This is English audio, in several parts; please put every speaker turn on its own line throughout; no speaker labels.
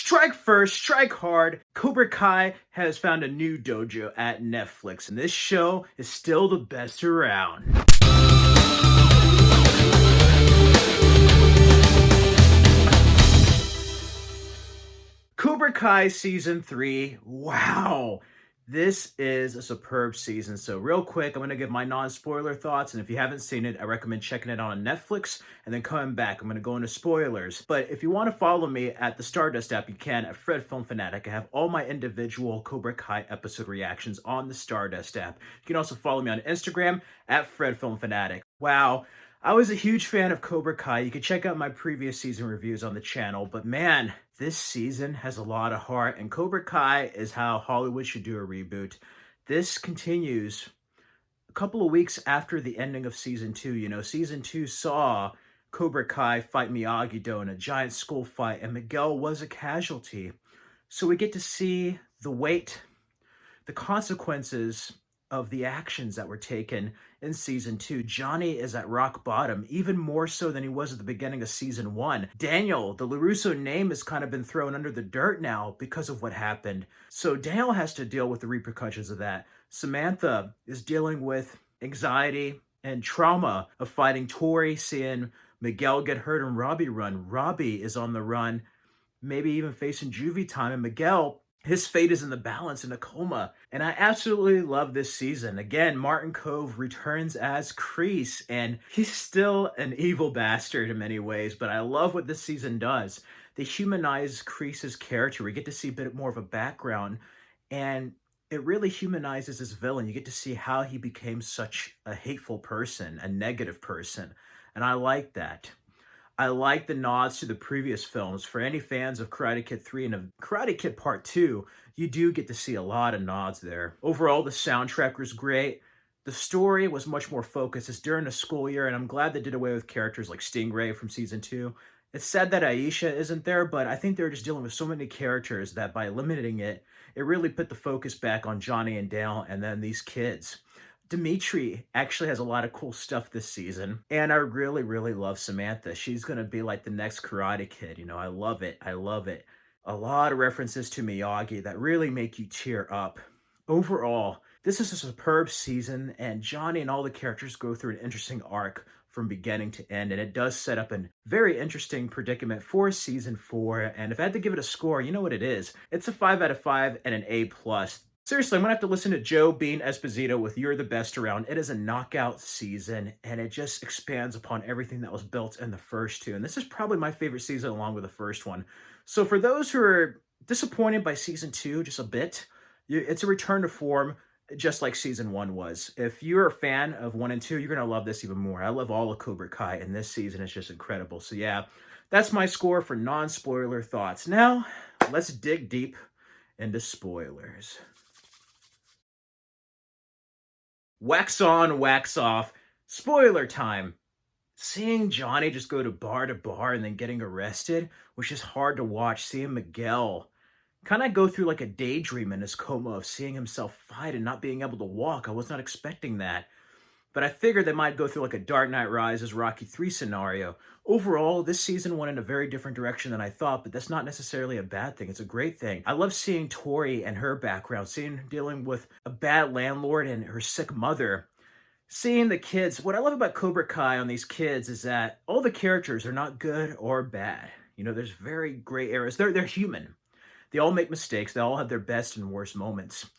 Strike first, strike hard. Cobra Kai has found a new dojo at Netflix, and this show is still the best around. Cobra Kai Season 3. Wow. This is a superb season. So real quick, I'm going to give my non-spoiler thoughts. And if you haven't seen it, I recommend checking it out on Netflix and then coming back. I'm going to go into spoilers. But if you want to follow me at the Stardust app, you can at Fred Film Fanatic. I have all my individual Cobra Kai episode reactions on the Stardust app. You can also follow me on Instagram at Fred Film Fanatic. Wow. I was a huge fan of Cobra Kai. You can check out my previous season reviews on the channel, but man, this season has a lot of heart, and Cobra Kai is how Hollywood should do a reboot. This continues a couple of weeks after the ending of season 2. You know, season 2 saw Cobra Kai fight Miyagi-Do in a giant school fight, and Miguel was a casualty. So we get to see the weight, the consequences of the actions that were taken in season 2. Johnny is at rock bottom, even more so than he was at the beginning of season 1. Daniel, the LaRusso name, has kind of been thrown under the dirt now because of what happened. So Daniel has to deal with the repercussions of that. Samantha is dealing with anxiety and trauma of fighting Tori, seeing Miguel get hurt and Robbie run. Robbie is on the run, maybe even facing juvie time, and Miguel, his fate is in the balance, in a coma. And I absolutely love this season. Again, Martin Kove returns as Kreese, and he's still an evil bastard in many ways, but I love what this season does. They humanize Kreese's character. We get to see a bit more of a background, and it really humanizes this villain. You get to see how he became such a hateful person, a negative person, and I like that. I like the nods to the previous films. For any fans of Karate Kid 3 and of Karate Kid Part 2, you do get to see a lot of nods there. Overall, the soundtrack was great. The story was much more focused. It's during the school year, and I'm glad they did away with characters like Stingray from Season 2. It's sad that Aisha isn't there, but I think they're just dealing with so many characters that by limiting it, it really put the focus back on Johnny and Dale and then these kids. Dimitri actually has a lot of cool stuff this season, and I really, really love Samantha. She's going to be like the next Karate Kid. You know, I love it. I love it. A lot of references to Miyagi that really make you tear up. Overall, this is a superb season, and Johnny and all the characters go through an interesting arc from beginning to end, and it does set up a very interesting predicament for season 4. And if I had to give it a score, you know what it is. It's a 5 out of 5 and an A+. Seriously, I'm going to have to listen to Joe Bean Esposito with You're the Best Around. It is a knockout season, and it just expands upon everything that was built in the first 2. And this is probably my favorite season along with the first one. So for those who are disappointed by season 2 just a bit, it's a return to form just like season 1 was. If you're a fan of 1 and 2, you're going to love this even more. I love all of Cobra Kai, and this season is just incredible. So yeah, that's my score for non-spoiler thoughts. Now, let's dig deep into spoilers. Wax on, wax off. Spoiler time. Seeing Johnny just go to bar and then getting arrested was just hard to watch. Seeing Miguel kind of go through like a daydream in his coma of seeing himself fight and not being able to walk. I was not expecting that. But I figured they might go through like a Dark Knight Rises Rocky 3 scenario. Overall, this season went in a very different direction than I thought, but that's not necessarily a bad thing. It's a great thing. I love seeing Tori and her background, seeing dealing with a bad landlord and her sick mother. Seeing the kids, what I love about Cobra Kai on these kids is that all the characters are not good or bad. You know, there's very gray areas. They're human. They all make mistakes. They all have their best and worst moments.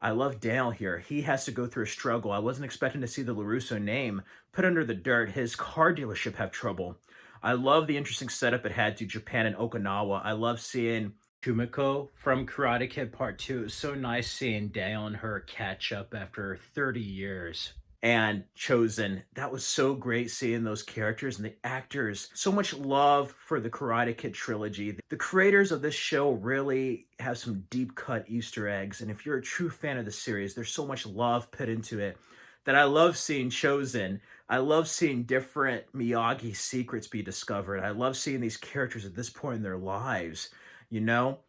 I love Dale here. He has to go through a struggle. I wasn't expecting to see the LaRusso name put under the dirt. His car dealership have trouble. I love the interesting setup it had to Japan and Okinawa. I love seeing Kumiko from Karate Kid Part 2. It was so nice seeing Dale and her catch up after 30 years. And Chosen, that was so great seeing those characters and the actors. So much love for the Karate Kid trilogy. The creators of this show really have some deep cut Easter eggs. And if you're a true fan of the series, there's so much love put into it that I love seeing Chosen. I love seeing different Miyagi secrets be discovered. I love seeing these characters at this point in their lives, you know?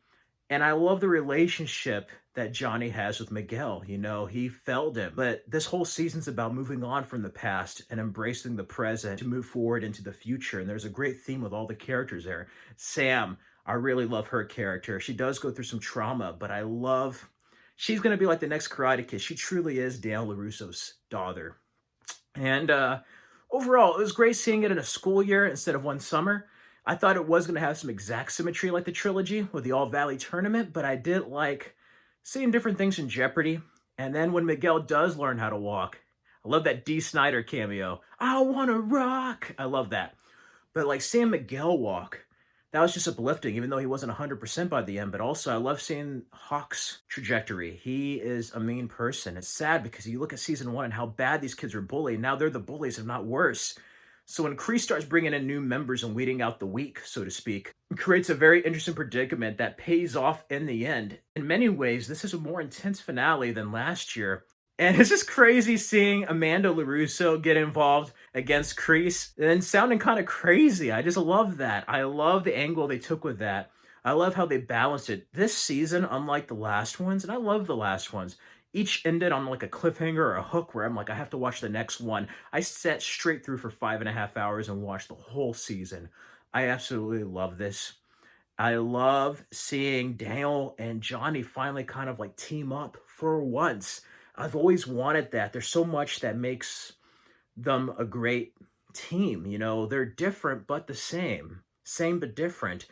And I love the relationship that Johnny has with Miguel. You know, he failed him. But this whole season's about moving on from the past and embracing the present to move forward into the future. And there's a great theme with all the characters there. Sam, I really love her character. She does go through some trauma, but I love she's gonna be like the next Karate Kid. She truly is Dale LaRusso's daughter. And overall, it was great seeing it in a school year instead of one summer. I thought it was going to have some exact symmetry like the trilogy with the All Valley tournament, but I did like seeing different things in Jeopardy. And then when Miguel does learn how to walk, I love that D. Snyder cameo. I want to rock. I love that. But like seeing Miguel walk, that was just uplifting, even though he wasn't 100% by the end. But also, I love seeing Hawk's trajectory. He is a mean person. It's sad because you look at season one and how bad these kids were bullied. Now they're the bullies, if not worse. So when Kreese starts bringing in new members and weeding out the weak, so to speak, it creates a very interesting predicament that pays off in the end. In many ways, this is a more intense finale than last year. And it's just crazy seeing Amanda LaRusso get involved against Kreese and sounding kind of crazy. I just love that. I love the angle they took with that. I love how they balanced it. This season, unlike the last ones, and I love the last ones, each ended on like a cliffhanger or a hook where I'm like, I have to watch the next one. I sat straight through for 5.5 hours and watched the whole season. I absolutely love this. I love seeing Daniel and Johnny finally kind of like team up for once. I've always wanted that. There's so much that makes them a great team. You know, they're different but the same. Same but different.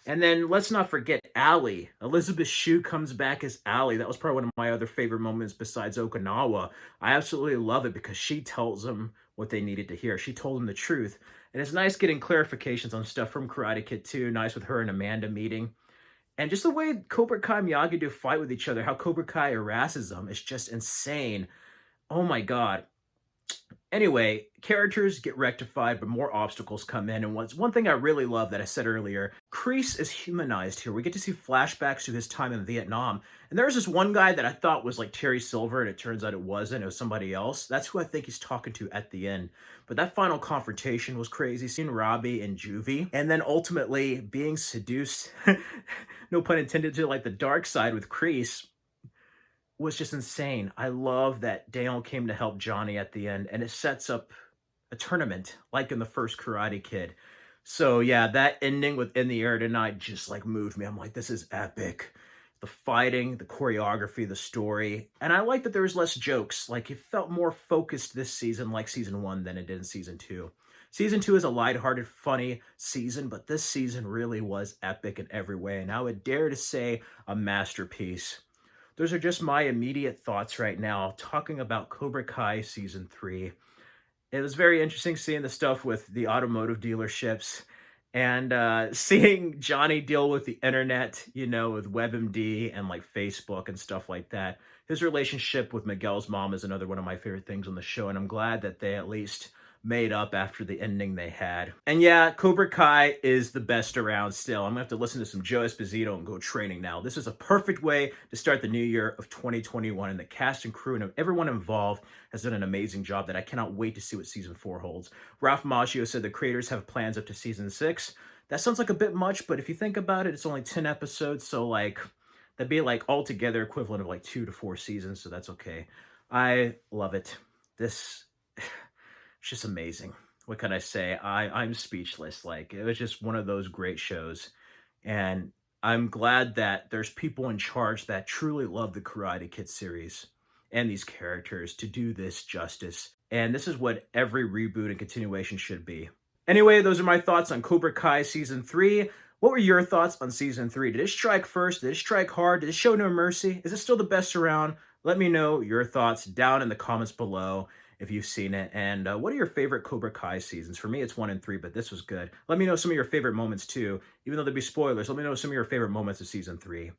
And then let's not forget Allie. Elizabeth Shue comes back as Allie. That was probably one of my other favorite moments besides Okinawa. I absolutely love it because she tells them what they needed to hear. She told them the truth. And it's nice getting clarifications on stuff from Karate Kid 2. Nice with her and Amanda meeting. And just the way Cobra Kai and Miyagi do fight with each other, how Cobra Kai harasses them is just insane. Oh my God. Anyway, characters get rectified, but more obstacles come in. And one thing I really love that I said earlier, Kreese is humanized here. We get to see flashbacks to his time in Vietnam. And there's this one guy that I thought was like Terry Silver, and it turns out it wasn't. It was somebody else. That's who I think he's talking to at the end. But that final confrontation was crazy. Seeing Robbie and Juvie, and then ultimately being seduced, no pun intended, to like the dark side with Kreese was just insane. I love that Daniel came to help Johnny at the end, and it sets up a tournament like in the first Karate Kid. So yeah, that ending with In the Air Tonight just like moved me. I'm like, this is epic. The fighting, the choreography, the story. And I like that there was less jokes. Like it felt more focused this season like season one than it did in season two. Season two is a lighthearted, funny season, but this season really was epic in every way. And I would dare to say a masterpiece. Those are just my immediate thoughts right now, talking about Cobra Kai Season 3. It was very interesting seeing the stuff with the automotive dealerships and seeing Johnny deal with the internet, you know, with WebMD and like Facebook and stuff like that. His relationship with Miguel's mom is another one of my favorite things on the show, and I'm glad that they at least made up after the ending they had. And yeah, Cobra Kai is the best around still. I'm gonna have to listen to some Joe Esposito and go training now. This is a perfect way to start the new year of 2021, and the cast and crew and everyone involved has done an amazing job that I cannot wait to see what season 4 holds. Ralph Macchio said the creators have plans up to season 6. That sounds like a bit much, but if you think about it, it's only 10 episodes, so like that'd be like altogether equivalent of like 2 to 4 seasons, so that's okay. I love it. This it's just amazing. What can I say? I'm speechless. Like it was just one of those great shows. And I'm glad that there's people in charge that truly love the Karate Kid series and these characters to do this justice. And this is what every reboot and continuation should be. Anyway, those are my thoughts on Cobra Kai Season 3. What were your thoughts on Season 3? Did it strike first? Did it strike hard? Did it show no mercy? Is it still the best around? Let me know your thoughts down in the comments below if you've seen it. And what are your favorite Cobra Kai seasons? For me, it's 1 and 3, but this was good. Let me know some of your favorite moments too. Even though there'd be spoilers, let me know some of your favorite moments of Season 3.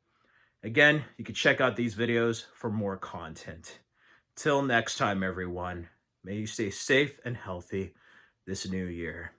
Again, you can check out these videos for more content. Till next time, everyone, may you stay safe and healthy this new year.